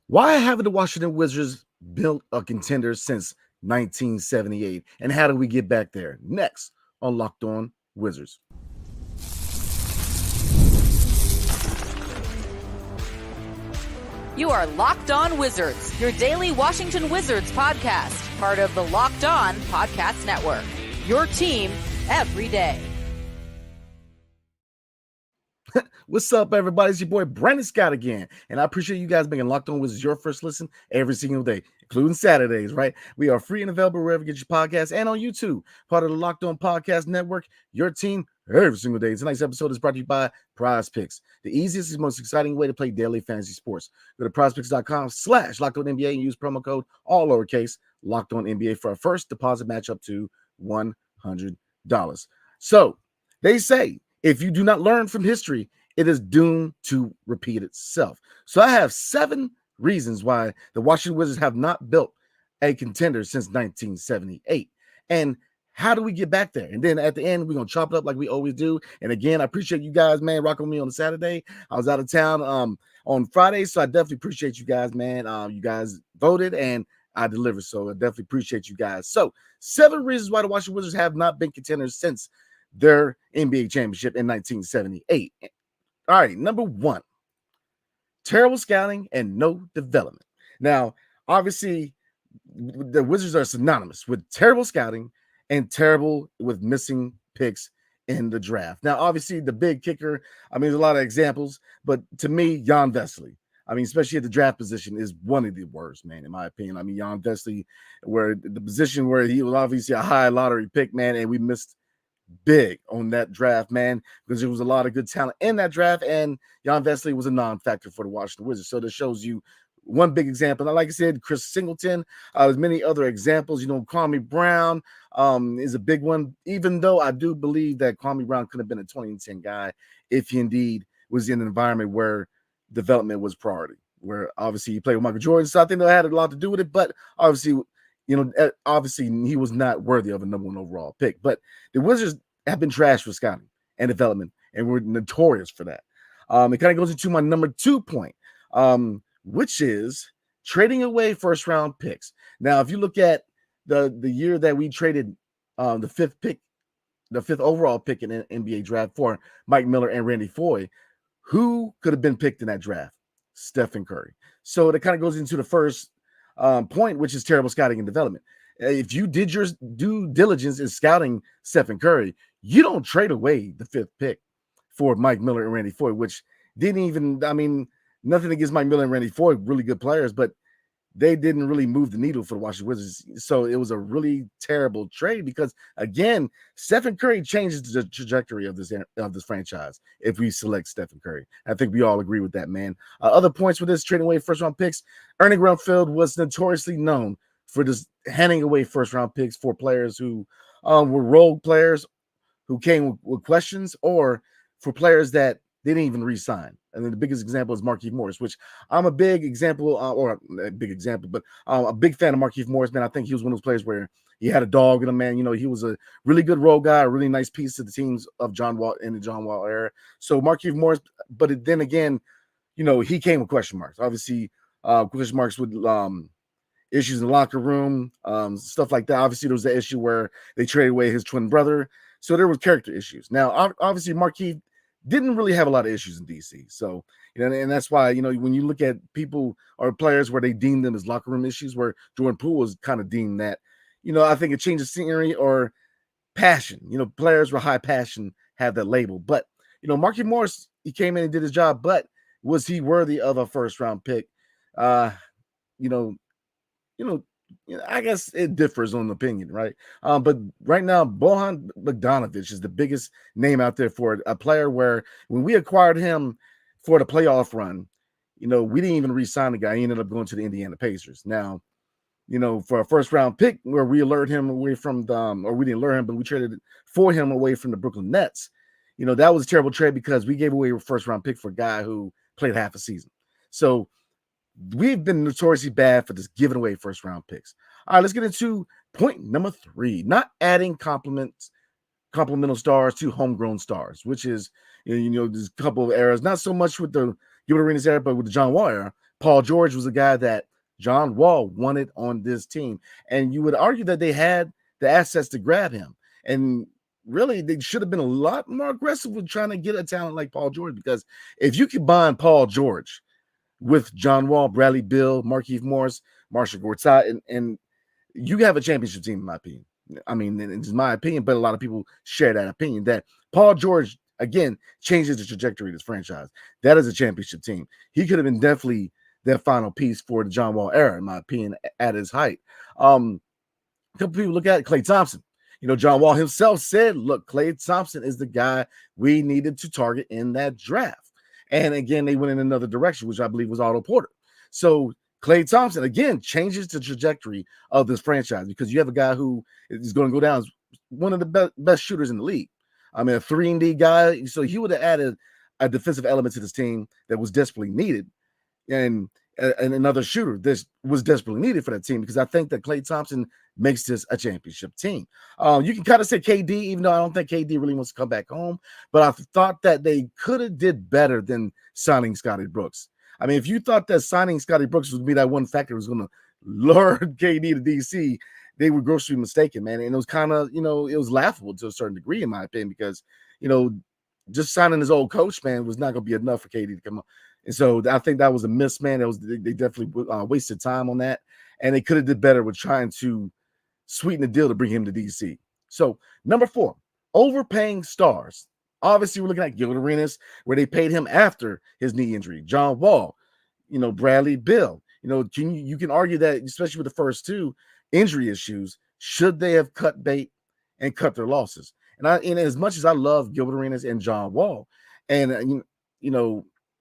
Why haven't the Washington Wizards built a contender since 1978? And how do we get back there? Next on Locked On Wizards. You are Locked On Wizards, your daily Washington Wizards podcast, part of the Locked On Podcast Network. Your team every day. What's up, everybody? It's your boy Brandon Scott again, and I appreciate you guys making Locked On Wizards your first listen every single day, including Saturdays, right? We are free and available wherever you get your podcasts and on YouTube, part of the Locked On Podcast Network, your team every single day. Tonight's episode is brought to you by PrizePicks, the easiest and most exciting way to play daily fantasy sports. Go to prizepicks.com/LockedOnNBA and use promo code, all lowercase, Locked On NBA for a first deposit match up to $100. So they say, if you do not learn from history, it is doomed to repeat itself. So I have 7 reasons why the Washington Wizards have not built a contender since 1978. And how do we get back there? And then at the end, we're going to chop it up like we always do. And again, I appreciate you guys, man, rocking with me on a Saturday. I was out of town on Friday, so I definitely appreciate you guys, man. You guys voted and I delivered, so I definitely appreciate you guys. So 7 reasons why the Washington Wizards have not been contenders since their NBA championship in 1978. All right, number 1, terrible scouting and no development. Now, obviously, the Wizards are synonymous with terrible scouting and terrible with missing picks in the draft. Now, obviously, the big kicker, I mean, there's a lot of examples, but to me, Jan Vesely, I mean, especially at the draft position, is one of the worst, man, in my opinion. I mean, Jan Vesely, where the position where he was obviously a high lottery pick, man, and we missed big on that draft, man, because there was a lot of good talent in that draft, and Jan Vesely was a non-factor for the Washington Wizards. So that shows you one big example. And like I said, Chris Singleton, there's many other examples. You know, Kwame Brown is a big one, even though I do believe that Kwame Brown could have been a 2010 guy if he indeed was in an environment where development was priority, where obviously he played with Michael Jordan. So I think that had a lot to do with it, but obviously, you know, obviously he was not worthy of a number 1 overall pick. But the Wizards have been trashed for scouting and development, and we're notorious for that. It kind of goes into my number 2 point, which is trading away first-round picks. Now, if you look at the year that we traded the 5th overall pick in the NBA draft for Mike Miller and Randy Foye, who could have been picked in that draft? Stephen Curry. So that kind of goes into the first point, which is terrible scouting and development. If you did your due diligence in scouting Stephen Curry, you don't trade away the 5th pick for Mike Miller and Randy Foye, which didn't even, I mean, nothing against Mike Miller and Randy Foye, really good players, but they didn't really move the needle for the Washington Wizards. So it was a really terrible trade because, again, Stephen Curry changes the trajectory of this franchise if we select Stephen Curry. I think we all agree with that, man. Other points for this trading away first-round picks, Ernie Grunfeld was notoriously known for just handing away first-round picks for players who were rogue players who came with questions, or for players that they didn't even re-sign. And then the biggest example is Markieff Morris, which I'm a big example, but I'm a big fan of Markieff Morris, man. I think he was one of those players where he had a dog in him, man. You know, he was a really good role guy, a really nice piece to the teams of John Wall in the John Wall era. So Markieff Morris, but then again, you know, he came with question marks. Obviously, question marks with issues in the locker room, stuff like that. Obviously, there was the issue where they traded away his twin brother. So there was character issues. Now, obviously, Markieff didn't really have a lot of issues in DC. So, you know, and that's why, you know, when you look at people or players where they deem them as locker room issues, where Jordan Poole was kind of deemed that, you know, I think a change of scenery or passion, you know, players with high passion have that label. But, you know, Markieff Morris, he came in and did his job, but was he worthy of a first-round pick? You know, I guess it differs on opinion, right? But right now, Bojan Bogdanovic is the biggest name out there for a player where when we acquired him for the playoff run, you know, we didn't even re-sign the guy. He ended up going to the Indiana Pacers. Now, you know, for a first-round pick where we lured him away from or we didn't lure him, but we traded for him away from the Brooklyn Nets. You know, that was a terrible trade because we gave away a first-round pick for a guy who played half a season. So we've been notoriously bad for just giving away first-round picks. All right, let's get into point number 3, not adding complemental stars to homegrown stars, which is, you know, there's a couple of eras, not so much with the Gilbert Arenas era, but with the John Wall era, Paul George was a guy that John Wall wanted on this team. And you would argue that they had the assets to grab him. And really, they should have been a lot more aggressive with trying to get a talent like Paul George, because if you combine Paul George with John Wall, Bradley Beal, Markieff Morris, Marshall Gortat, and you have a championship team, in my opinion. I mean, it's my opinion, but a lot of people share that opinion that Paul George, again, changes the trajectory of this franchise. That is a championship team. He could have been definitely that final piece for the John Wall era, in my opinion, at his height. A couple people look at Klay Thompson. John Wall himself said, look, Klay Thompson is the guy we needed to target in that draft. And again, they went in another direction, which I believe was Otto Porter. So Klay Thompson, again, changes the trajectory of this franchise, because you have a guy who is going to go down as one of the best shooters in the league. I mean, a 3-and-D guy. So he would have added a defensive element to this team that was desperately needed. And another shooter that was desperately needed for that team, because I think that Klay Thompson makes this a championship team. You can kind of say KD, even though I don't think KD really wants to come back home, but I thought that they could have did better than signing Scotty Brooks. I mean, if you thought that signing Scotty Brooks would be that one factor that was going to lure KD to DC, they were grossly mistaken, man. And it was kind of, it was laughable to a certain degree, in my opinion, because, just signing his old coach, man, was not going to be enough for KD to come up. And so I think that was a miss, man. They definitely wasted time on that. And they could have did better with trying to sweeten the deal to bring him to DC. So number 4, overpaying stars. Obviously, we're looking at Gilbert Arenas, where they paid him after his knee injury. John Wall, Bradley Beal. You can argue that, especially with the first 2 injury issues, should they have cut bait and cut their losses? And as much as I love Gilbert Arenas and John Wall, and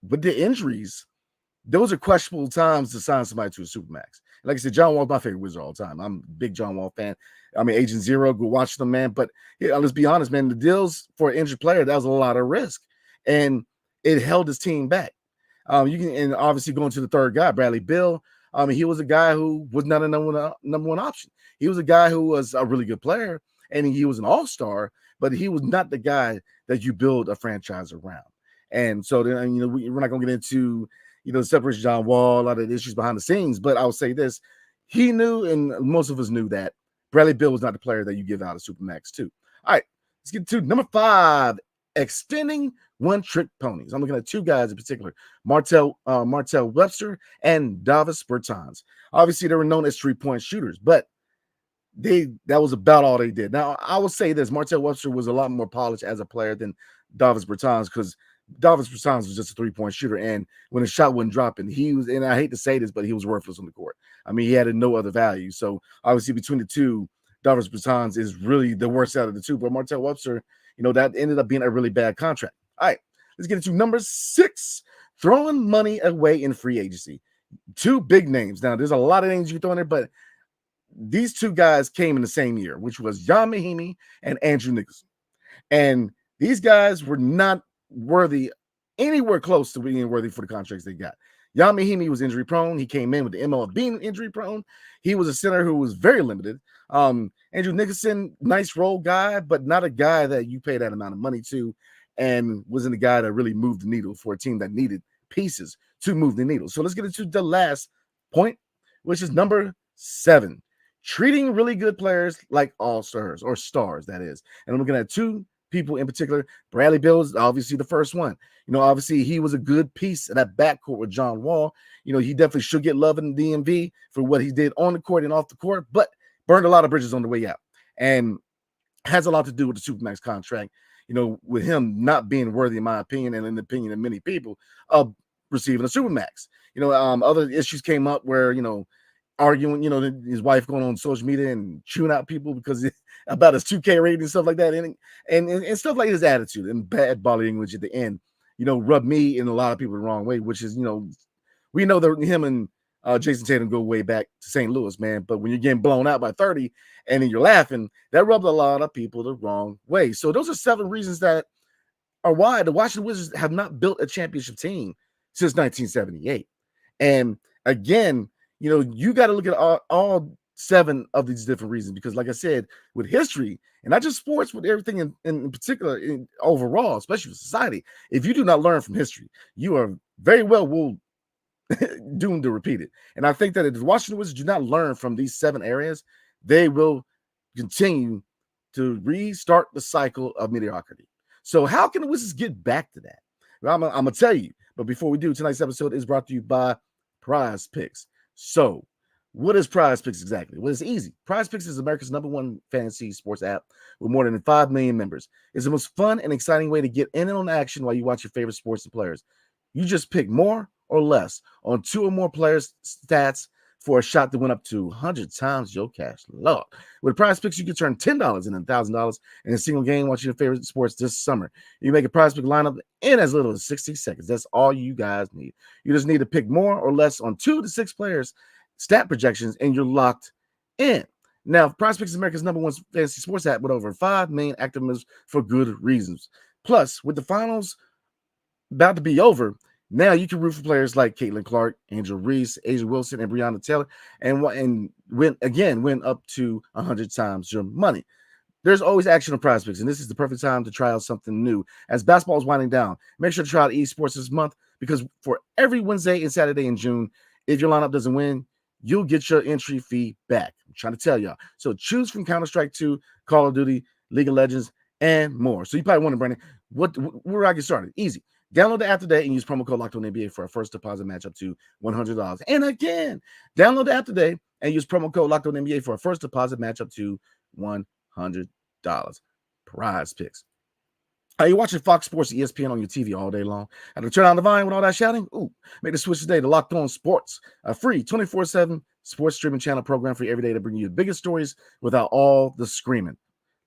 with the injuries, those are questionable times to sign somebody to a Supermax. Like I said, John Wall's my favorite Wizard all the time. I'm a big John Wall fan. I mean, Agent Zero, go watch them, man. But let's be honest, man, the deals for an injured player, that was a lot of risk. And it held his team back. And obviously going to the third guy, Bradley Beal. He was a guy who was not a number one option. He was a guy who was a really good player, and he was an all-star, but he was not the guy that you build a franchise around. And so then, we're not going to get into, the separation of John Wall, a lot of the issues behind the scenes. But I'll say this. He knew, and most of us knew, that Bradley Beal was not the player that you give out a Supermax to. All right, let's get to number 5, extending one-trick ponies. I'm looking at 2 guys in particular, Martell Webster and Davis Bertans. Obviously, they were known as 3-point shooters, but that was about all they did. Now, I will say this. Martell Webster was a lot more polished as a player than Davis Bertans, because Davis Bertans was just a 3-point shooter, and when a shot wasn't dropping, he was, and I hate to say this, but he was worthless on the court. I mean, he had no other value. So obviously between the 2, Davis Bertans is really the worst out of the 2. But Martell Webster, that ended up being a really bad contract. All right, let's get into number 6, throwing money away in free agency. 2 big names. Now, there's a lot of names you throw in there, but these 2 guys came in the same year, which was Jan Mahimi and Andrew Nicholson. And these guys were not worthy, anywhere close to being worthy for the contracts they got. Jan Mahimi was injury prone. He came in with the MO of being injury prone. He was a center who was very limited. Andrew Nicholson, nice role guy, but not a guy that you pay that amount of money to, and wasn't a guy that really moved the needle for a team that needed pieces to move the needle. So let's get into the last point, which is number 7, treating really good players like all-stars, or stars, that is. And I'm looking at 2 people in particular. Bradley Beal is obviously the first one. Obviously he was a good piece of that backcourt with John Wall. He definitely should get love in the DMV for what he did on the court and off the court, but burned a lot of bridges on the way out, and has a lot to do with the Supermax contract, with him not being worthy, in my opinion, and in the opinion of many people, of receiving a Supermax. Other issues came up where, arguing, his wife going on social media and chewing out people because about his 2K rating and stuff like that, and stuff like his attitude and bad body language at the end, rubbed me and a lot of people the wrong way, which is, we know that him and Jason Tatum go way back to St. Louis, man. But when you're getting blown out by 30 and then you're laughing, that rubbed a lot of people the wrong way. So those are 7 reasons that are why the Washington Wizards have not built a championship team since 1978. And again, you got to look at all 7 of these different reasons, because like I said, with history, and not just sports, with everything in particular, overall, especially with society, if you do not learn from history, you are very well will doomed to repeat it. And I think that if the Washington Wizards do not learn from these 7 areas, they will continue to restart the cycle of mediocrity. So how can the Wizards get back to that? Well, I'm going to tell you. But before we do, tonight's episode is brought to you by PrizePicks. So what is PrizePicks exactly? Well, it's easy. PrizePicks is America's #1 fantasy sports app with more than 5 million members. It's the most fun and exciting way to get in on action while you watch your favorite sports and players. You just pick more or less on 2 or more players' stats for a shot to win up to 100 times your cash. Lord. With PrizePicks, you can turn $10 into $1,000 in a single game watching your favorite sports this summer. You make a PrizePick lineup in as little as 60 seconds. That's all you guys need. You just need to pick more or less on 2 to 6 players' stat projections, and you're locked in. Now, PrizePicks is America's #1 fantasy sports app with over 5 million active members for good reasons. Plus, with the finals about to be over, now you can root for players like Caitlin Clark, Angel Reese, Asia Wilson, and Breonna Taylor, and win up to 100 times your money. There's always action on PrizePicks, and this is the perfect time to try out something new. As basketball is winding down, make sure to try out esports this month, because for every Wednesday and Saturday in June, if your lineup doesn't win, you'll get your entry fee back. I'm trying to tell y'all. So choose from Counter-Strike 2, Call of Duty, League of Legends, and more. So you probably wonder, Brandon, where do I get started? Easy. Download the app today and use promo code LOCKEDONNBA for a first deposit match up to $100. And again, download the app today and use promo code LOCKEDONNBA for a first deposit match up to $100. PrizePicks. Are you watching Fox Sports ESPN on your TV all day long? And to turn on the volume with all that shouting? Ooh, make the switch today to Locked On Sports, a free 24/7 sports streaming channel program for you every day to bring you the biggest stories without all the screaming.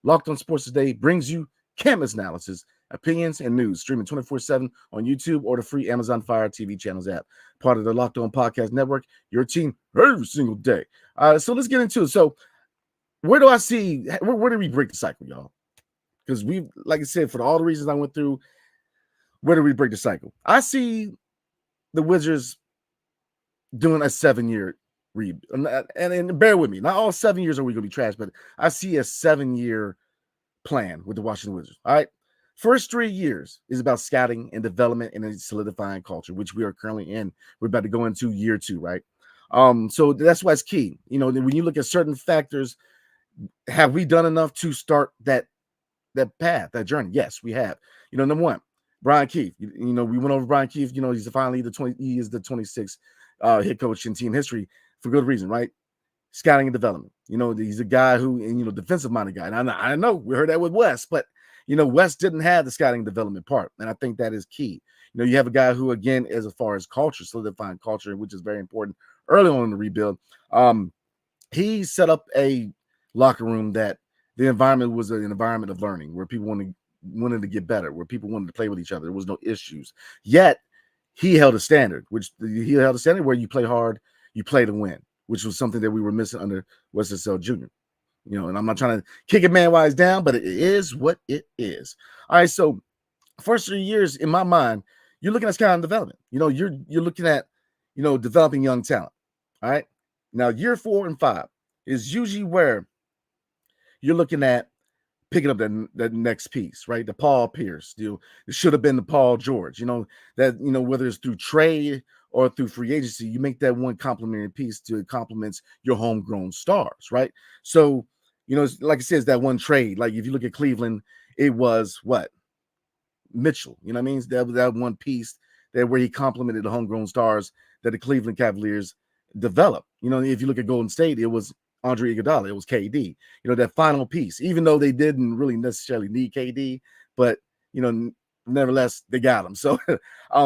Locked On Sports Today brings you campus analysis, opinions, and news, streaming 24/7 on YouTube or the free Amazon Fire TV channels app. Part of the Locked On Podcast Network, your team every single day. So let's get into it. So where do we break the cycle, y'all? Because like I said, for all the reasons I went through, where do we break the cycle? I see the Wizards doing a 7-year rebuild. And bear with me, not all 7 years are we going to be trash, but I see a 7-year plan with the Washington Wizards. All right. First 3 years is about scouting and development and solidifying culture, which we are currently in. We're about to go into year 2, right? So that's why it's key. You know, when you look at certain factors, have we done enough to start that path, that journey? Yes, we have. You know, number 1, Brian Keefe. You know, we went over Brian Keefe. You know, he is the 26th head coach in team history for good reason, right? Scouting and development. You know, he's a guy who, you know, defensive-minded guy. And I know we heard that with Wes, but, you know, Wes didn't have the scouting and development part. And I think that is key. You know, you have a guy who, again, as far as culture, solidifying culture, which is very important early on in the rebuild. He set up a locker room that the environment was an environment of learning, where people wanted to get better, where people wanted to play with each other. There was no issues. Yet he held a standard, where you play hard, you play to win, which was something that we were missing under Wes Unseld Jr. You know, and I'm not trying to kick it man-wise down, but it is what it is. All right, so first 3 years, in my mind, you're looking at scouting development. You know, you're looking at, you know, developing young talent. All right. Now, year 4 and 5 is usually where you're looking at picking up that next piece, right? The Paul Pierce deal. It should have been the Paul George, you know, whether it's through trade or through free agency, you make that one complementary piece to complements your homegrown stars, right? So, you know, like I said, it's that one trade. Like if you look at Cleveland, it was what? Mitchell, you know what I mean? That one piece where he complemented the homegrown stars that the Cleveland Cavaliers developed. You know, if you look at Golden State, it was Andre Iguodala, it was KD. You know, that final piece, even though they didn't really necessarily need KD, but, you know, nevertheless, they got him. So,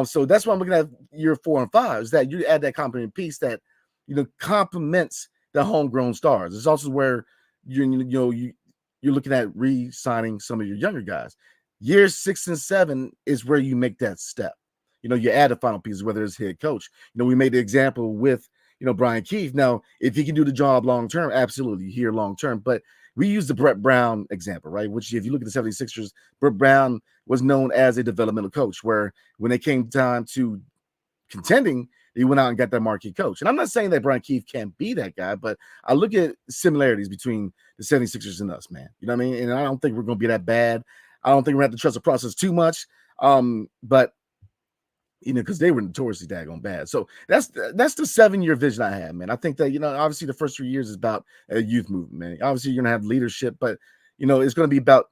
so that's what I'm looking at year 4 and 5, is that you add that complementary piece that, you know, complements the homegrown stars. It's also where you're looking at re-signing some of your younger guys. Years 6 and 7 is where you make that step. You know, you add the final pieces, whether it's head coach. You know, we made the example with, you know, Brian Keefe. Now, if he can do the job long-term, absolutely, here long-term. But we use the Brett Brown example, right? Which, if you look at the 76ers, Brett Brown was known as a developmental coach, where when it came time to contending, he went out and got that marquee coach. And I'm not saying that Brian Keefe can't be that guy, but I look at similarities between the 76ers and us, man. You know what I mean? And I don't think we're going to be that bad. I don't think we're going to have to trust the process too much. But because they were notoriously daggone bad. So that's the 7-year vision I have, man. I think that, obviously the first 3 years is about a youth movement, man. Obviously, you're going to have leadership, but, it's going to be about,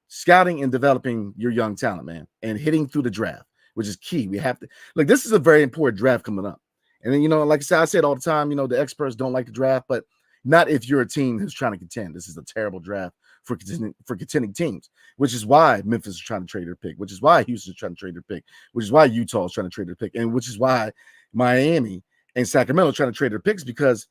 scouting and developing your young talent, man, and hitting through the draft, which is key. We have to, look, this is a very important draft coming up. And then, like I said all the time, the experts don't like the draft, but not if you're a team who's trying to contend. This is a terrible draft for contending teams, which is why Memphis is trying to trade their pick, which is why Houston's trying to trade their pick, which is why Utah is trying to trade their pick, and which is why Miami and Sacramento are trying to trade their picks, because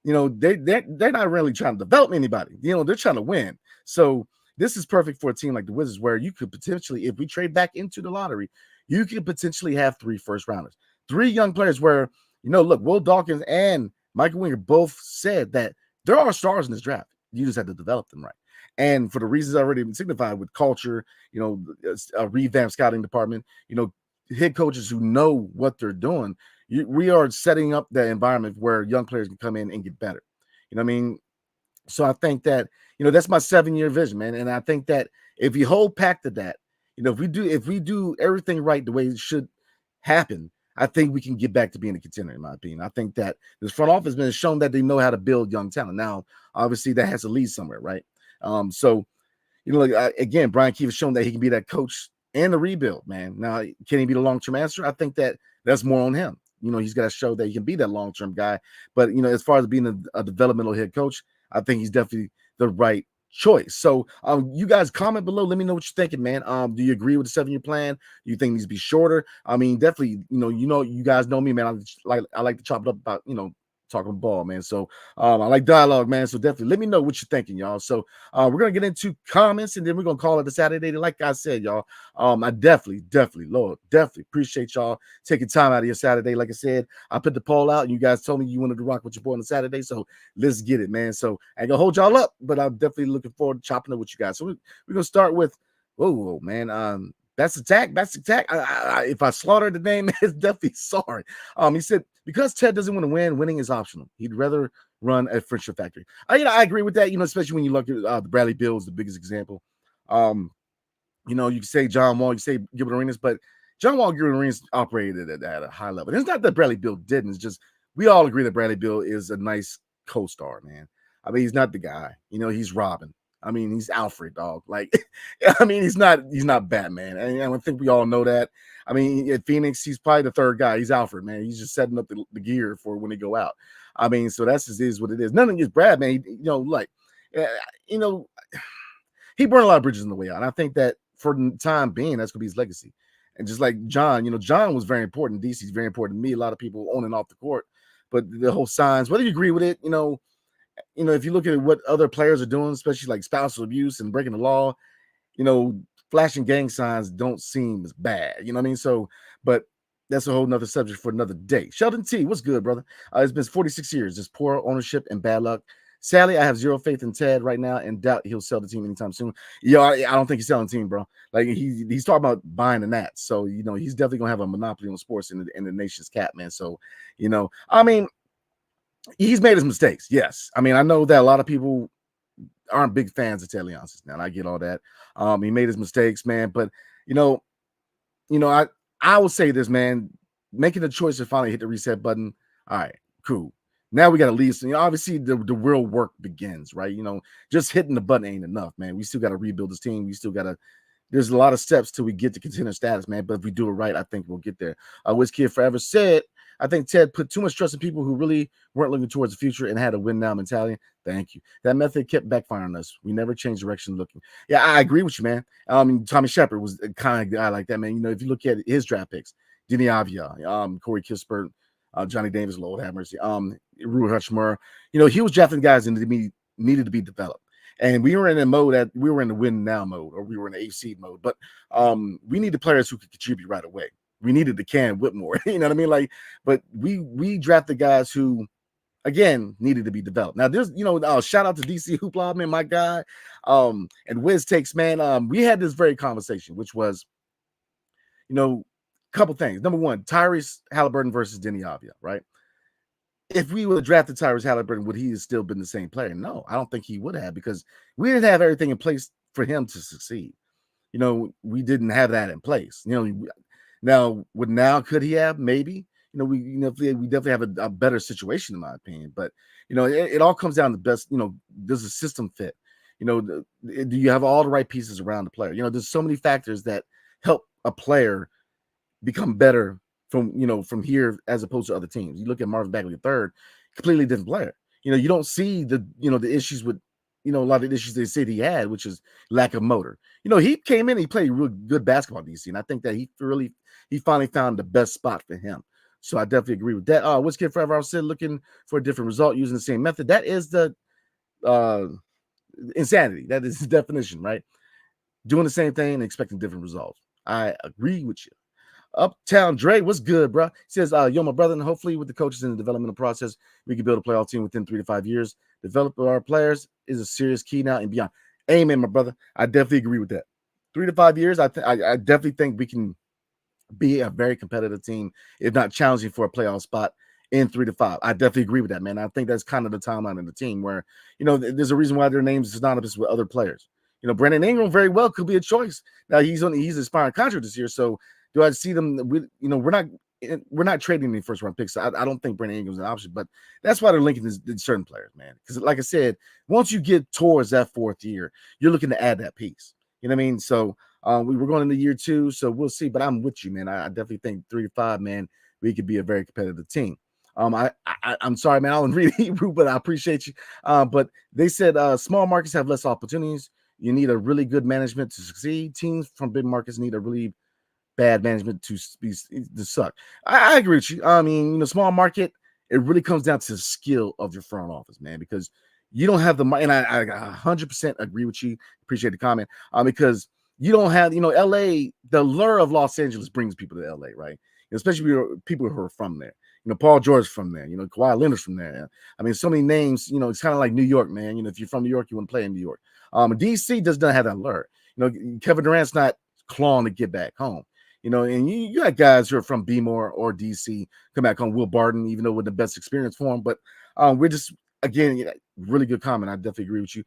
they're not really trying to develop anybody. They're trying to win. So this is perfect for a team like the Wizards, where you could potentially, if we trade back into the lottery, you could potentially have 3 first-rounders, 3 young players where, look, Will Dawkins and Michael Winger both said that there are stars in this draft. You just have to develop them right. And for the reasons already been signified with culture, a revamped scouting department, head coaches who know what they're doing, we are setting up the environment where young players can come in and get better. You know what I mean? So I think that, that's my 7-year vision, man. And I think that if you hold back to that, if we do everything right the way it should happen, I think we can get back to being a contender, in my opinion. I think that this front office has been shown that they know how to build young talent. Now, obviously, that has to lead somewhere, right? So, again, Brian Keefe has shown that he can be that coach and the rebuild, man. Now, can he be the long-term answer? I think that's more on him. He's got to show that he can be that long-term guy. But, as far as being a developmental head coach, I think he's definitely the right choice. So you guys comment below. Let me know what you're thinking, man. Do you agree with the 7-year plan? Do you think it needs to be shorter? I mean, definitely, you guys know me, man. I like to chop it up about, talking ball, man. So I like dialogue, man. So definitely let me know what you're thinking, y'all. So we're gonna get into comments, and then we're gonna call it a Saturday. Like I said, y'all, I definitely appreciate y'all taking time out of your Saturday. Like I said, I put the poll out, and you guys told me you wanted to rock with your boy on a Saturday. So let's get it, man. So I ain't gonna hold y'all up, but I'm definitely looking forward to chopping it with you guys. So we're gonna start with, whoa, man. That's attack. If I slaughtered the name, it's definitely sorry. He said, because Ted doesn't want to win, winning is optional. He'd rather run a friendship factory. I agree with that, especially when you look at the Bradley Beal is the biggest example. You can say John Wall, you say Gilbert Arenas, but John Wall, Gilbert Arenas operated at a high level. And it's not that Bradley Beal didn't. It's just we all agree that Bradley Beal is a nice co-star, man. I mean, he's not the guy. He's Robin. I mean, he's Alfred, dog. Like, I mean, he's not Batman. And I think we all know that. I mean, at Phoenix, he's probably the third guy. He's Alfred, man. He's just setting up the gear for when they go out. I mean, so that's just is what it is. Nothing against Brad, man. He burned a lot of bridges on the way out. And I think that for the time being, that's going to be his legacy. And just like John, John was very important. DC's very important to me. A lot of people on and off the court. But the whole signs, whether you agree with it, if you look at what other players are doing, especially like spousal abuse and breaking the law, flashing gang signs don't seem as bad. You know what I mean? So, but that's a whole nother subject for another day. Sheldon T, what's good, brother? It's been 46 years. Just poor ownership and bad luck. Sadly, I have zero faith in Ted right now and doubt he'll sell the team anytime soon. I don't think he's selling the team, bro. Like he's talking about buying the Nats. So, he's definitely going to have a monopoly on sports in the nation's cap, man. So, I mean, he's made his mistakes. Yes. I mean, I know that a lot of people aren't big fans of Ted Leonsis now. I get all that. He made his mistakes, man. But, I will say this, man, making the choice to finally hit the reset button. All right, cool. Now we got to leave. So, obviously the real work begins, right? Just hitting the button ain't enough, man. We still got to rebuild this team. We still got to, there's a lot of steps till we get to contender status, man. But if we do it right, I think we'll get there. Wiz Kid Forever said, I think Ted put too much trust in people who really weren't looking towards the future and had a win now mentality. Thank you. That method kept backfiring on us. We never changed direction looking. Yeah, I agree with you, man. Tommy Shepard was a kind of guy like that, man. If you look at his draft picks, Denny Avia, Corey Kispert, Johnny Davis, Lord have mercy, Rui Hachimura, he was drafting guys that needed to be developed. And we were in a mode that we were in the win now mode, or we were in the AC mode. But we needed players who could contribute right away. We needed the Can Whitmore, you know what I mean? Like, but we drafted guys who, again, needed to be developed. Now, there's, shout out to DC Hoopla, man, my guy, and Wiz Takes, man. We had this very conversation, which was, a couple things. Number one, Tyrese Halliburton versus Denny Avia, right? If we would have drafted Tyrese Halliburton, would he have still been the same player? No, I don't think he would have, because we didn't have everything in place for him to succeed. We didn't have that in place. Now, could he have? Maybe. We definitely have a better situation in my opinion. But it all comes down to best. Does the system fit? Do you have all the right pieces around the player? There's so many factors that help a player become better from here as opposed to other teams. You look at Marvin Bagley III, completely different player. You don't see the issues with a lot of the issues they said he had, which is lack of motor. He came in, he played real good basketball DC, and I think that he finally found the best spot for him. So I definitely agree with that. What's Kid Forever? I said looking for a different result using the same method. That is the insanity. That is the definition, right? Doing the same thing and expecting different results. I agree with you. Uptown Dre, what's good, bro? He says, yo, my brother, and hopefully with the coaches in the developmental process, we can build a playoff team within 3 to 5 years. Develop our players is a serious key now and beyond. Amen, my brother. I definitely agree with that. 3 to 5 years, I definitely think we can be a very competitive team, if not challenging for a playoff spot in 3 to 5. I definitely agree with that, man. I think that's kind of the timeline of the team where, there's a reason why their names is synonymous with other players. Brandon Ingram very well could be a choice. Now he's expiring contract this year, so do I see them? We're not trading any first round picks. So I don't think Brandon Ingram's an option, but that's why they're linking certain players, man. Because like I said, once you get towards that 4th year, you're looking to add that piece. You know what I mean? So we were going into year 2, so we'll see. But I'm with you, man. I definitely think 3 to 5, man, we could be a very competitive team. I'm sorry, man. I don't read Hebrew, but I appreciate you. But they said small markets have less opportunities. You need a really good management to succeed. Teams from big markets need a really bad management to suck. I agree with you. I mean, small market, it really comes down to the skill of your front office, man, because you don't have the money. And I 100% agree with you. Appreciate the comment. Because you don't have, LA, the lure of Los Angeles brings people to LA, right? Especially people who are from there. Paul George from there. Kawhi Leonard's from there. I mean, so many names. It's kind of like New York, man. If you're from New York, you want to play in New York. DC does not have that lure. Kevin Durant's not clawing to get back home. And you got guys who are from B-more or DC come back home. Will Barton, even though with the best experience for him, but we're just again really good comment. I definitely agree with you.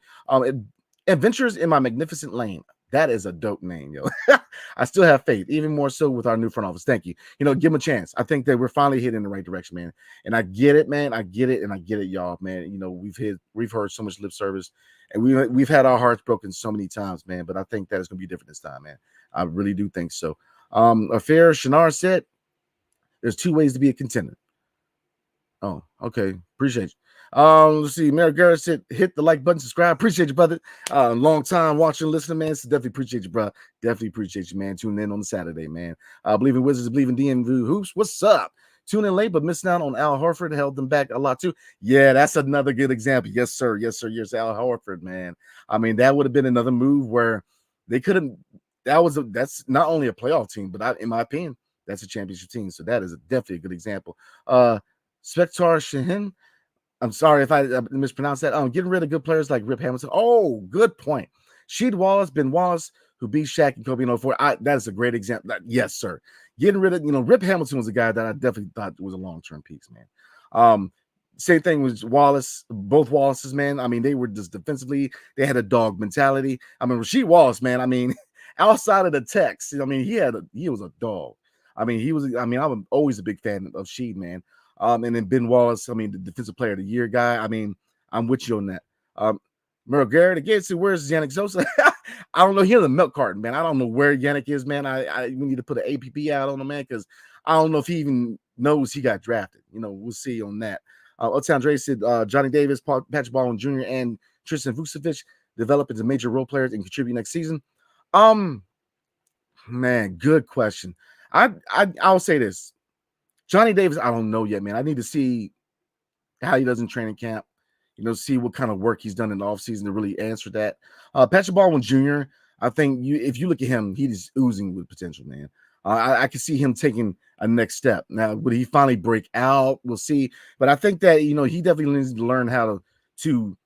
Adventures in My Magnificent Lane. That is a dope name, yo. I still have faith, even more so with our new front office. Thank you. Give them a chance. I think that we're finally heading in the right direction, man. And I get it, man. I get it, and I get it, y'all, man. We've heard so much lip service, and we've had our hearts broken so many times, man. But I think that it's gonna be different this time, man. I really do think so. Affair Shinar said, "There's 2 ways to be a contender." Oh, okay. Appreciate you. Let's see. Mary Garrett said, hit the like button, subscribe. Appreciate you, brother. Long time watching, listening, man. So definitely appreciate you, bro. Definitely appreciate you, man. Tuning in on the Saturday, man. Believe in Wizards, believe in DMV Hoops. What's up? Tuning in late, but missing out on Al Horford. Held them back a lot, too. Yeah, that's another good example. Yes, sir. Yes, sir. Yes, Al Horford, man. I mean, that would have been another move where they couldn't. That's not only a playoff team, but in my opinion, that's a championship team. So that is definitely a good example. Spectar Shahin. I'm sorry if I mispronounced that. Getting rid of good players like Rip Hamilton. Oh, good point. Sheed Wallace, Ben Wallace, who beat Shaq and Kobe in 04. That is a great example. Yes, sir. Getting rid of, Rip Hamilton was a guy that I definitely thought was a long-term piece, man. Same thing with Wallace, both Wallaces, man. I mean, they were just defensively, they had a dog mentality. I mean, Rasheed Wallace, man, I mean, outside of the text, I mean, he was a dog. I'm always a big fan of Sheed, man. And then Ben Wallace, I mean, the defensive player of the year guy. I mean, I'm with you on that. Merle Garrett again. See, where's Yannick Sosa? I don't know. Here's a milk carton, man. I don't know where Yannick is, man. We need to put an APP out on him, man, because I don't know if he even knows he got drafted. We'll see on that. Uptown Dre said Johnny Davis, Patrick Baldwin Jr., and Tristan Vucevic develop into major role players and contribute next season. Man, good question. I'll say this. Johnny Davis, I don't know yet, man. I need to see how he does in training camp, see what kind of work he's done in the offseason to really answer that. Patrick Baldwin Jr., I think if you look at him, he's oozing with potential, man. I can see him taking a next step. Now, would he finally break out? We'll see. But I think that, he definitely needs to learn how to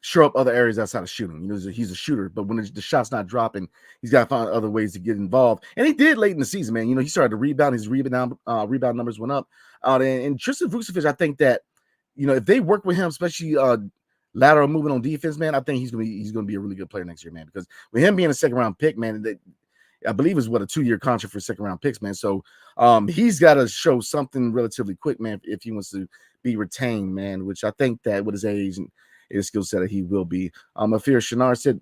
show up other areas outside of shooting. He's a shooter, but when the shot's not dropping, he's got to find other ways to get involved. And he did late in the season, man. He started to rebound. His rebound numbers went up. And Tristan Vucevic, I think that, if they work with him, especially lateral movement on defense, man, I think he's gonna be a really good player next year, man. Because with him being a second round pick, man, I believe is what a 2-year contract for second round picks, man. So he's got to show something relatively quick, man, if he wants to be retained, man, which I think that with his age and his skill set, he will be. Afir Shinar said,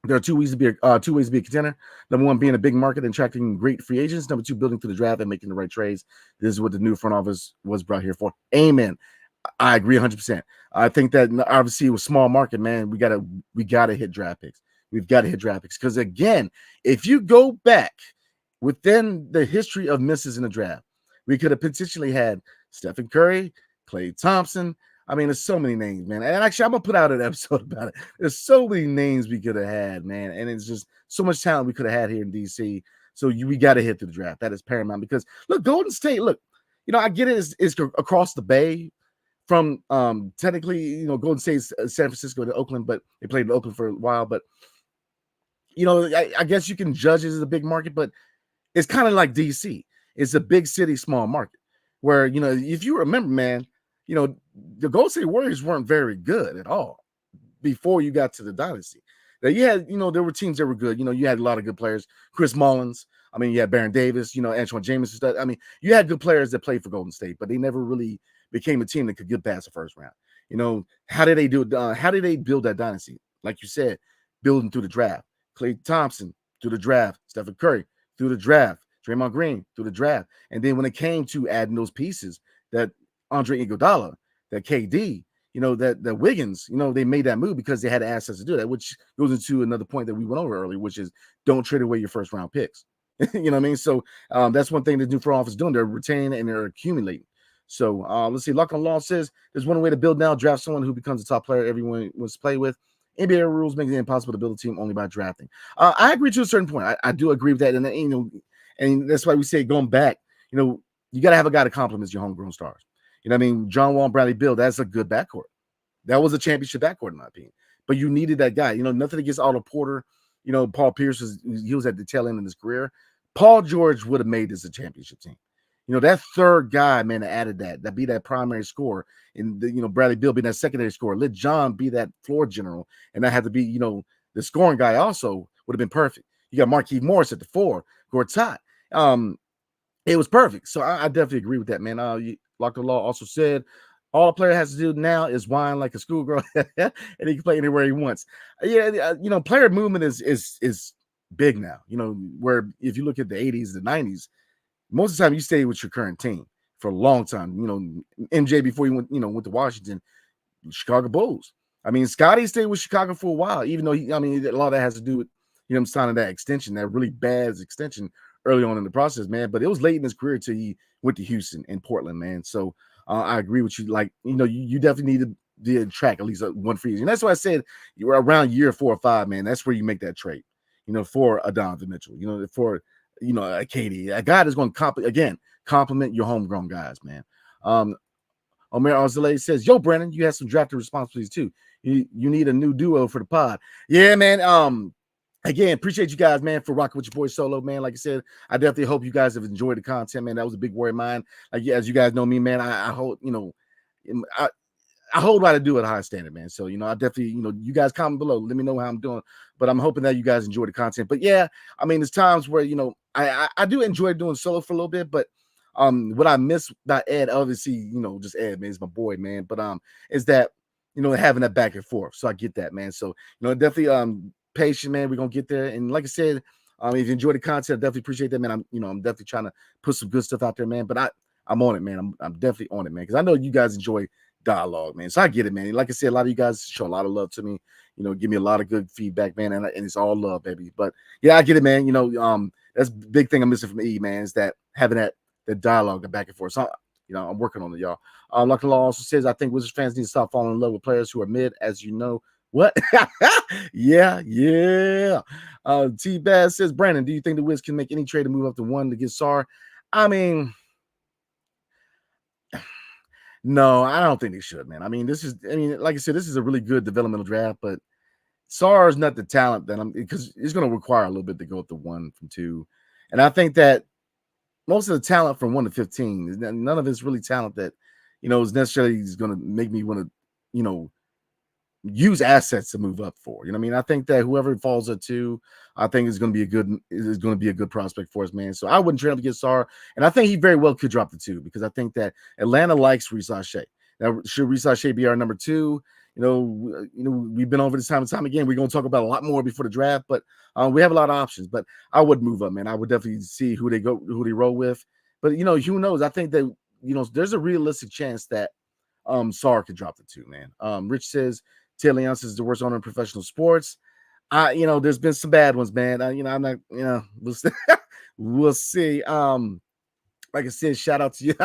there are two ways to be a contender. Number one, being a big market and attracting great free agents. Number two, building through the draft and making the right trades. This is what the new front office was brought here for. Amen. I agree 100%. I think that obviously with small market, man, we gotta hit draft picks. We've got to hit draft picks because again, if you go back within the history of misses in the draft, we could have potentially had Stephen Curry, Klay Thompson. I mean, there's so many names, man. And actually, I'm gonna put out an episode about it. There's so many names we could have had, man, and it's just so much talent we could have had here in DC. So we got to hit the draft. That is paramount because look, Golden State. Look, I get it. It's across the bay from technically, Golden State's San Francisco to Oakland, but they played in Oakland for a while. But I guess you can judge it as a big market, but it's kind of like DC. It's a big city, small market. Where if you remember, man. The Golden State Warriors weren't very good at all before you got to the dynasty. Now you had, there were teams that were good. You had a lot of good players. Chris Mullins. I mean, you had Baron Davis, Antoine Jameson. I mean, you had good players that played for Golden State, but they never really became a team that could get past the first round. How did they do it? How did they build that dynasty? Like you said, building through the draft. Klay Thompson through the draft. Stephen Curry through the draft. Draymond Green through the draft. And then when it came to adding those pieces that Andre Iguodala, that KD, that Wiggins, they made that move because they had assets to do that, which goes into another point that we went over earlier, which is don't trade away your first round picks. You know what I mean? So that's one thing the new front office is doing. They're retaining and they're accumulating. So let's see. Luck on Law says there's one way to build now. Draft someone who becomes a top player everyone wants to play with. NBA rules make it impossible to build a team only by drafting. I agree to a certain point. I do agree with that. And and that's why we say going back, you got to have a guy that complements your homegrown stars. You know what I mean? John Wall, Bradley Beal, that's a good backcourt. That was a championship backcourt, in my opinion. But you needed that guy. Nothing against Otto Porter. Paul Pierce was at the tail end of his career. Paul George would have made this a championship team. That third guy, man, that added that be that primary scorer. And, Bradley Beal be that secondary scorer. Let John be that floor general. And that had to be, the scoring guy also would have been perfect. You got Markieff Morris at the 4, Gortat. It was perfect. So I definitely agree with that, man. Lock the Law also said all a player has to do now is whine like a schoolgirl, and he can play anywhere he wants. Yeah, player movement is big now. Where if you look at the 80s, the 90s, most of the time you stay with your current team for a long time. MJ before he went to Washington, Chicago Bulls. I mean, Scotty stayed with Chicago for a while, even though a lot of that has to do with signing that extension, that really bad extension early on in the process, man. But it was late in his career till he went to Houston and Portland, man. So I agree with you. Like, you definitely need to attract at least one free agent. And that's why I said you were around year 4 or 5, man. That's where you make that trade, for a Donovan Mitchell, for, a KD, a guy that's going to compliment your homegrown guys, man. Omer Arzaleh says, yo, Brandon, you have some drafted responsibilities too. You need a new duo for the pod. Yeah, man. Again, appreciate you guys, man, for rocking with your boy Solo, man. Like I said, I definitely hope you guys have enjoyed the content, man. That was a big worry of mine. Like, as you guys know me, man, I hold, I hold what I do at a high standard, man. So, I definitely, you guys comment below. Let me know how I'm doing. But I'm hoping that you guys enjoy the content. But yeah, I mean, there's times where, I do enjoy doing solo for a little bit, but what I miss about Ed, obviously, just Ed, man, is my boy, man. But is that, having that back and forth. So I get that, man. So, definitely patient, man. We're gonna get there. And like I said, if you enjoy the content, I definitely appreciate that, man. I'm definitely trying to put some good stuff out there, man. But I'm on it, man. I'm definitely on it, man. Because I know you guys enjoy dialogue, man. So I get it, man. Like I said, a lot of you guys show a lot of love to me. Give me a lot of good feedback, man. And it's all love, baby. But yeah, I get it, man. That's the big thing I'm missing from E, man, is that having that dialogue, the back and forth. So I'm working on it, y'all. Lucky Law also says, I think Wizards fans need to stop falling in love with players who are mid, as you know. What? yeah. T-Baz says, Brandon, do you think the Wiz can make any trade to move up to 1 to get Sar? I mean, no, I don't think they should, man. Like I said, this is a really good developmental draft, but Sar is not the talent that because it's going to require a little bit to go up to 1 from 2. And I think that most of the talent from 1 to 15, none of it's really talent that, is necessarily going to make me want to, use assets to move up for. You know what I mean? I think that whoever falls at 2, I think is going to be a good prospect for us, man. So I wouldn't trade him to get Sarr, and I think he very well could drop to 2 because I think that Atlanta likes Reece Shea. Now, should Reece Shea be our number 2? We've been over this time and time again. We're going to talk about a lot more before the draft, but we have a lot of options. But I would move up, man. I would definitely see who they roll with. But who knows? I think that there's a realistic chance that Sarr could drop the 2, man. Rich says Taylor Leonsis is the worst owner in professional sports. There's been some bad ones, man. I'm not, we'll see. We'll see. Like I said, shout out to you.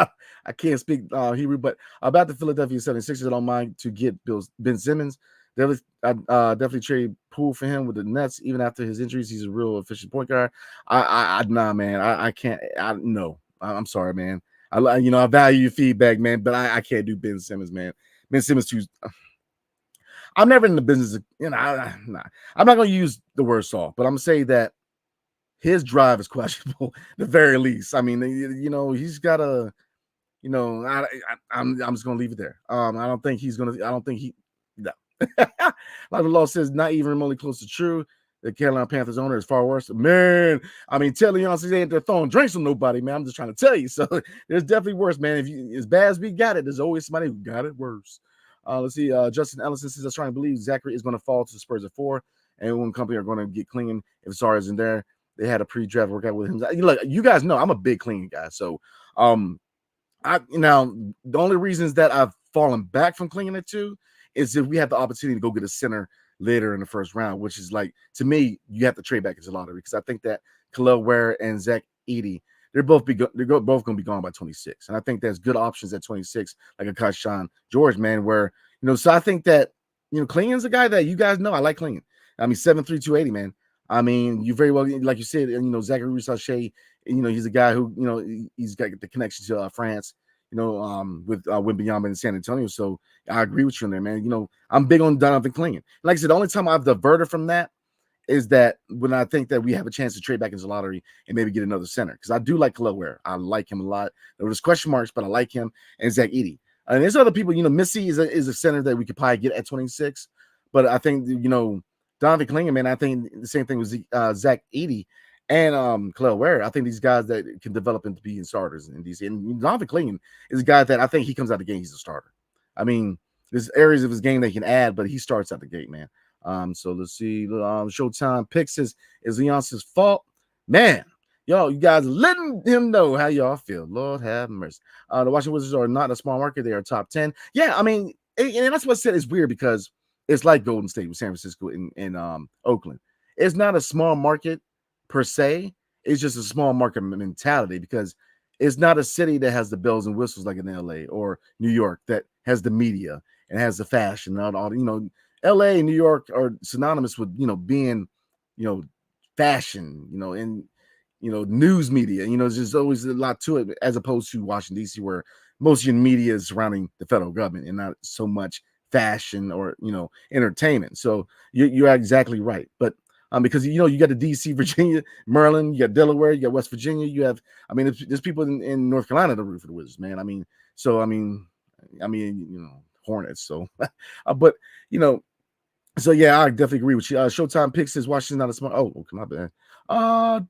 I can't speak Hebrew, but about the Philadelphia 76ers, I don't mind to get Ben Simmons. Definitely trade Poole for him with the Nets. Even after his injuries, he's a real efficient point guard. Nah, man. I can't. No. I'm sorry, man. I value your feedback, man, but I can't do Ben Simmons, man. Ben Simmons too. I'm never in the business of, I'm not going to use the word soft, but I'm going to say that his drive is questionable, the very least. I mean, he's got a, I'm just going to leave it there. I don't think no. Like the law says, not even remotely close to true. The Carolina Panthers owner is far worse. Man, I mean, Taylor Leonsis ain't there throwing drinks on nobody, man. I'm just trying to tell you. So there's definitely worse, man. If you, as bad as we got it, there's always somebody who got it worse. Let's see. Justin Ellison says, I was trying to believe Zachary is going to fall to the Spurs at 4, and one company are going to get clean if Sarr isn't there. They had a pre-draft workout with him. Look, you guys know I'm a big cleaning guy. So, now the only reasons that I've fallen back from clinging it to is if we have the opportunity to go get a center later in the first round, which is like, to me, you have to trade back into the lottery because I think that Khalil Ware and Zach Edey, they're both going to be gone by 26, and I think there's good options at 26, like a Kashan George, man. Where so I think that Klingen's a guy that you guys know I like Klingen. I mean, 7'3", 280, man. I mean, you very well, like you said, Zachary Reece Shea, he's a guy who, he's got the connection to France, with Wembanyama in San Antonio. So I agree with you on there, man. I'm big on Donovan Klingen. Like I said, the only time I've diverted from that is that when I think that we have a chance to trade back into the lottery and maybe get another center. Because I do like Khalil Ware. I like him a lot. There was question marks, but I like him. And Zach Edey. And there's other people, Missy is a center that we could probably get at 26. But I think, Donovan Klingen, man, I think the same thing with Zach Edey and Khalil Ware. I think these guys that can develop into being starters in DC. And Donovan Klingen is a guy that I think he comes out of the game, he's a starter. I mean, there's areas of his game that he can add, but he starts out the gate, man. So let's see. Showtime picks is Leonce's fault. Man, you guys letting him know how y'all feel. Lord have mercy. The Washington Wizards are not a small market. They are top 10. Yeah, I mean, and that's what I said is weird because it's like Golden State with San Francisco and Oakland. It's not a small market per se. It's just a small market mentality because it's not a city that has the bells and whistles like in LA or New York that has the media and has the fashion and all LA and New York are synonymous with, being, fashion, and, news media, there's just always a lot to it as opposed to Washington, D.C., where most of your media is surrounding the federal government and not so much fashion or, entertainment. So you're exactly right. But because, you got the D.C., Virginia, Maryland, you got Delaware, you got West Virginia, you have, there's people in North Carolina that root for the Wizards, man. Hornets. So, but, so yeah, I definitely agree with you. Showtime picks says Washington's not a smart. Oh, okay, my bad. All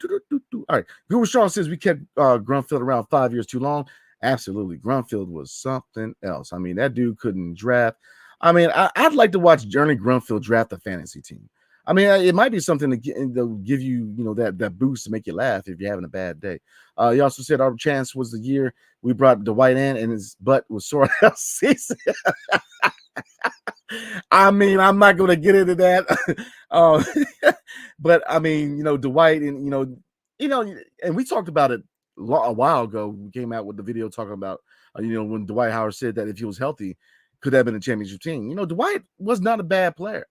right. Guru Shaw says we kept Grunfeld around 5 years too long. Absolutely, Grunfeld was something else. That dude couldn't draft. I'd like to watch Ernie Grunfeld draft a fantasy team. It might be something to give you, that boost to make you laugh if you're having a bad day. He also said our chance was the year we brought Dwight in and his butt was sore out season. I'm not going to get into that. But Dwight and, and we talked about it a while ago. We came out with the video talking about, when Dwight Howard said that if he was healthy, could have been a championship team. Dwight was not a bad player.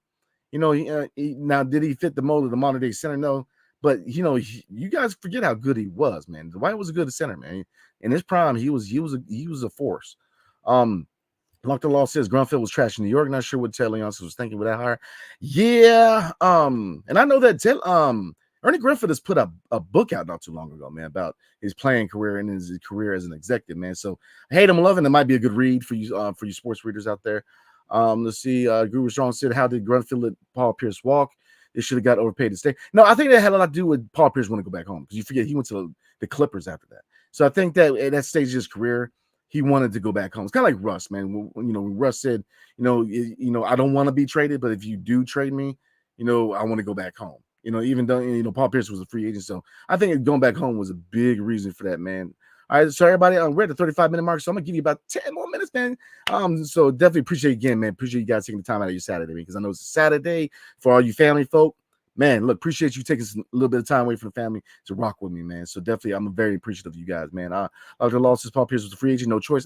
Now, did he fit the mold of the modern day center? No, but you guys forget how good he was, man. Dwight was a good center, man. In his prime, he was a force. Lock the Law says Grunfeld was trash in New York. Not sure what Taylor Leonsis was thinking with that hire. Yeah. And I know that Ernie Grunfeld has put a book out not too long ago, man, about his playing career and his career as an executive, man. So hate him, love him. It might be a good read for you sports readers out there. Let's see. Guru Strong said, "How did Grunfeld let Paul Pierce walk? They should have got overpaid to stay." No, I think that had a lot to do with Paul Pierce wanting to go back home because you forget he went to the Clippers after that. So I think that at that stage of his career, he wanted to go back home. It's kind of like Russ, man. When Russ said, I don't want to be traded, but if you do trade me, I want to go back home. Even though Paul Pierce was a free agent, so I think going back home was a big reason for that, man. All right, so everybody, we're at the 35-minute mark, so I'm gonna give you about 10 more minutes, man. So definitely appreciate again, man. Appreciate you guys taking the time out of your Saturday, because I know it's a Saturday for all you family folk. Man, look, appreciate you taking a little bit of time away from the family to rock with me, man. So definitely, I'm very appreciative of you guys, man. After the loss, Paul Pierce was a free agent, no choice.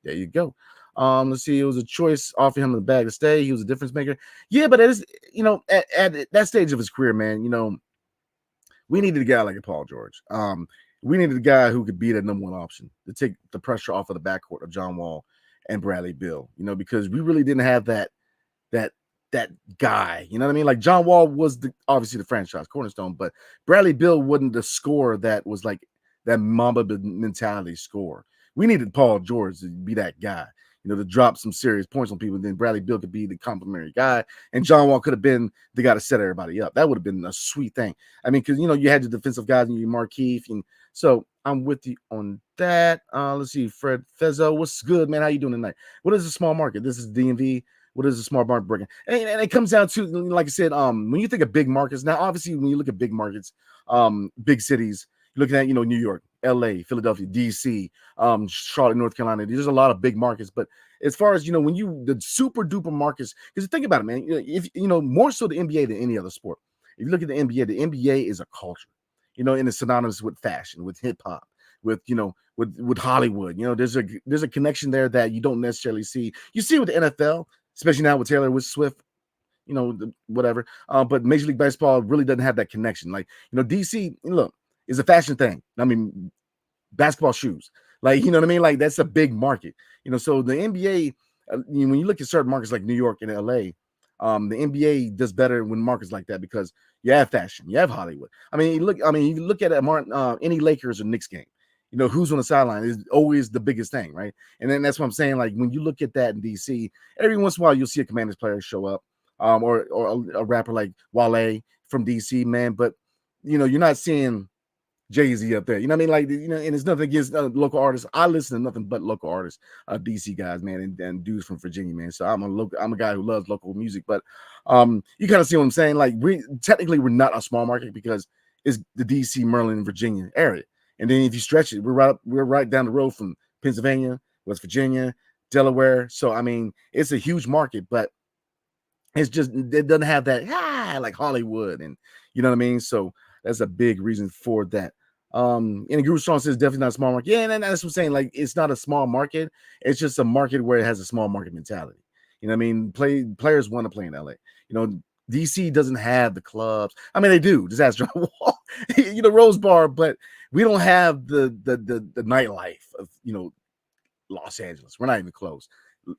There you go. Let's see, it was a choice offering him the bag to stay. He was a difference maker. Yeah, but it is, at that stage of his career, man, we needed a guy like a Paul George. We needed a guy who could be that number one option to take the pressure off of the backcourt of John Wall and Bradley Beal, because we really didn't have that guy, you know what I mean? Like John Wall was obviously the franchise cornerstone, but Bradley Beal wasn't the scorer that was like that Mamba mentality scorer. We needed Paul George to be that guy, to drop some serious points on people. Then Bradley Beal could be the complimentary guy, and John Wall could have been the guy to set everybody up. That would have been a sweet thing. I mean, because you had the defensive guys and you Markeith, and so I'm with you on that. Let's see, Fred Fezzo, what's good, man? How you doing tonight? What is a small market? This is DMV. What is a small market breaking? And it comes down to, like I said, when you think of big markets. Now, obviously, when you look at big markets, big cities, you're looking at New York, LA, Philadelphia, DC, Charlotte, North Carolina. There's a lot of big markets, but as far as when the super duper markets, because think about it, man. If more so the NBA than any other sport. If you look at the NBA is a culture, and it's synonymous with fashion, with hip hop, with with Hollywood. There's a connection there that you don't necessarily see. You see with the NFL, especially now with Taylor Swift. Whatever. But Major League Baseball really doesn't have that connection. Like, DC, look, is a fashion thing. I mean, basketball shoes. Like, you know what I mean? Like, that's a big market. So the NBA, when you look at certain markets like New York and LA, the NBA does better when markets like that because you have fashion, you have Hollywood. You look at any Lakers or Knicks game. Who's on the sideline is always the biggest thing, right? And then that's what I'm saying. Like, when you look at that in DC, every once in a while you'll see a Commanders player show up, or a rapper like Wale from DC, man. But you're not seeing Jay-Z up there. You know what I mean? Like, and it's nothing against local artists. I listen to nothing but local artists, DC guys, man, and dudes from Virginia, man. So I'm a guy who loves local music. But you kind of see what I'm saying? Like, we're not a small market because it's the DC, Maryland, and Virginia area. And then if you stretch it, we're right down the road from Pennsylvania, West Virginia, Delaware. So it's a huge market, but it doesn't have that like Hollywood, and you know what I mean? So that's a big reason for that. And Guru Strong says definitely not a small market. Yeah, and that's what I'm saying. Like, it's not a small market, it's just a market where it has a small market mentality. You know what I mean? Players want to play in LA. DC doesn't have the clubs. They do. Just ask John Wall, Rose Bar, but we don't have the nightlife of Los Angeles. We're not even close.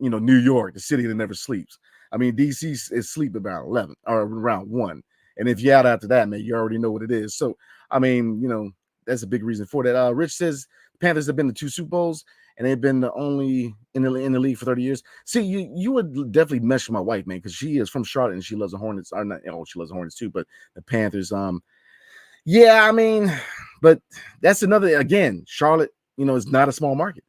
New York, the city that never sleeps. DC is sleep about 11 or around 1. And if you're out after that, man, you already know what it is. So, that's a big reason for that. Rich says the Panthers have been to 2 Super Bowls, and they've been the only in the league for 30 years. See, you would definitely mesh with my wife, man, because she is from Charlotte and she loves the Hornets. Or not, she loves the Hornets too, but the Panthers. But that's another, again, Charlotte, is not a small market,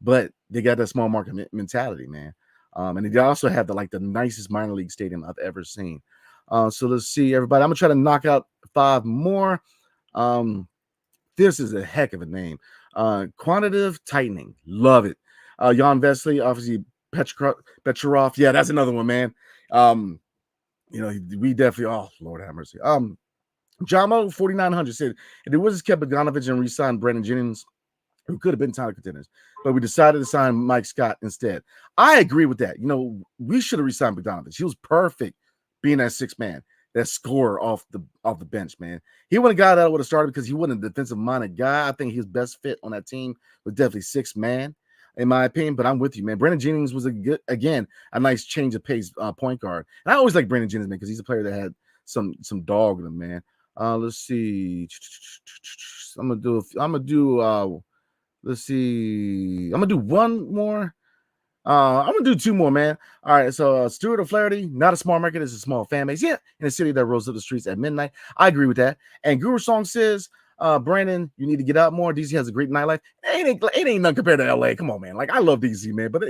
but they got that small market mentality, man. And they also have the nicest minor league stadium I've ever seen. So let's see, everybody. I'm gonna try to knock out 5 more. This is a heck of a name. Quantitative tightening, love it. Jan Vesley, obviously Petrov. Yeah, that's another one, man. We definitely. Oh, Lord have mercy. Jamo 4900 said if the Wizards kept Bogdanovich and re-signed Brandon Jennings, who could have been title contenders, but we decided to sign Mike Scott instead. I agree with that. We should have re-signed Bogdanovich. He was perfect being that 6th man, that scorer off the bench, man. He wouldn't have got out would have started because he wasn't a defensive-minded guy. I think his best fit on that team was definitely 6th man, in my opinion. But I'm with you, man. Brandon Jennings was a nice change of pace point guard. And I always like Brandon Jennings, man, because he's a player that had some dog in him, man. Let's see. I'm gonna do one more. I'm gonna do 2 more, man. All right, so Stewart O'Flaherty, not a small market, it's a small fan base. Yeah, in a city that rolls up the streets at midnight. I agree with that. And Guru Song says, Brandon, you need to get out more. DC has a great nightlife. It ain't nothing compared to LA. Come on, man. Like, I love DC, man, but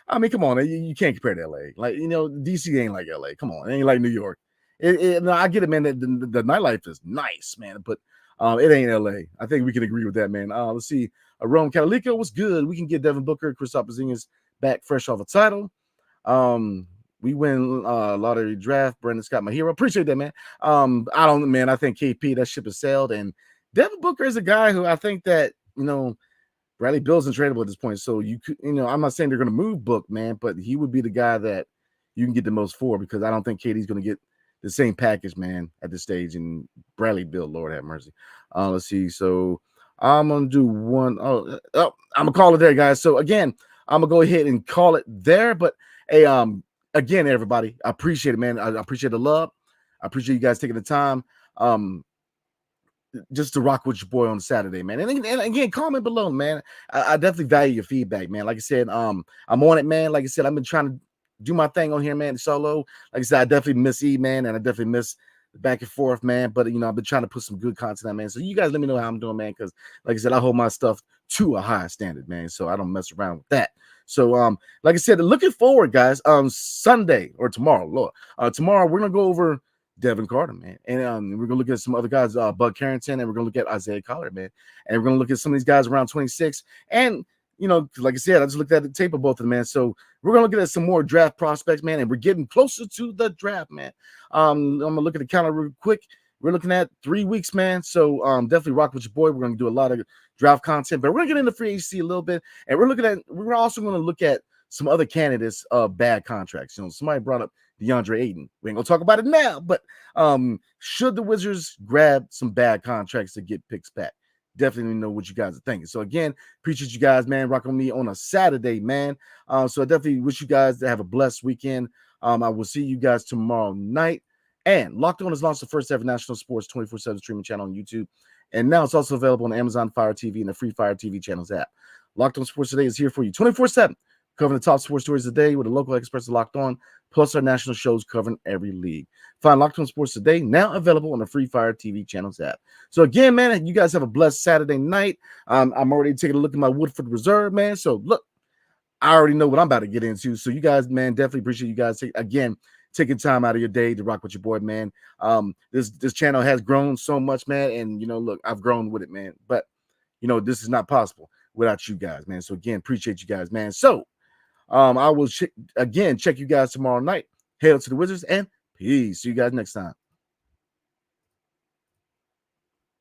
I mean, come on, you can't compare to LA. Like, DC ain't like LA. Come on, it ain't like New York. No, I get it, man. The nightlife is nice, man, but it ain't LA. I think we can agree with that, man. Let's see. Rome Catalico was good. We can get Devin Booker, Kristaps Porzingis back fresh off a title. We win lottery draft. Brandon Scott, my hero. Appreciate that, man. I think KP, that ship has sailed. And Devin Booker is a guy who I think that, Bradley Beal's untradeable at this point. So I'm not saying they're going to move Book, man, but he would be the guy that you can get the most for, because I don't think KD's going to get the same package, man, at this stage. And Bradley Beal, Lord have mercy. Let's see. So I'm going to do one. I'm going to call it there, guys. So again, I'm going to go ahead and call it there. But hey, again, everybody, I appreciate it, man. I appreciate the love. I appreciate you guys taking the time just to rock with your boy on Saturday, man. And again, comment below, man. I definitely value your feedback, man. Like I said, I'm on it, man. Like I said, I've been trying to do my thing on here, man, solo. Like I said, I definitely miss E, man, and I definitely miss the back and forth, man. But, I've been trying to put some good content out, man. So you guys let me know how I'm doing, man, because, like I said, I hold my stuff to a high standard, man. So I don't mess around with that. So, like I said, looking forward, guys, Sunday or tomorrow, Lord. Tomorrow, we're going to go over Devin Carter, man. And we're going to look at some other guys, Bud Carrington, and we're going to look at Isaiah Collier, man. And we're going to look at some of these guys around 26. And, like I said, I just looked at the tape of both of them, man. So we're going to look at some more draft prospects, man. And we're getting closer to the draft, man. I'm going to look at the calendar real quick. We're looking at 3 weeks, man. So definitely rock with your boy. We're going to do a lot of draft content, but we're going to get into free agency a little bit. And we're also going to look at some other candidates of bad contracts. Somebody brought up DeAndre Ayton. We ain't going to talk about it now, but should the Wizards grab some bad contracts to get picks back? Definitely know what you guys are thinking. So again, appreciate you guys, man. Rock on me on a Saturday, man. So I definitely wish you guys to have a blessed weekend. I will see you guys tomorrow night. And Locked On has launched the first ever national sports 24/7 streaming channel on YouTube. And now it's also available on Amazon Fire TV and the free Fire TV channels app. Locked On Sports Today is here for you 24/7, covering the top sports stories of the day with the local experts Locked On, plus our national shows covering every league. Find Locked On Sports Today, now available on the free Fire TV channels app. So again, man, you guys have a blessed Saturday night. I'm already taking a look at my Woodford Reserve, man. So look, I already know what I'm about to get into. So you guys, man, definitely appreciate you guys taking time out of your day to rock with your boy, man. This channel has grown so much, man. And, look, I've grown with it, man. But, this is not possible without you guys, man. So, again, appreciate you guys, man. So, I will, check you guys tomorrow night. Hail to the Wizards and peace. See you guys next time.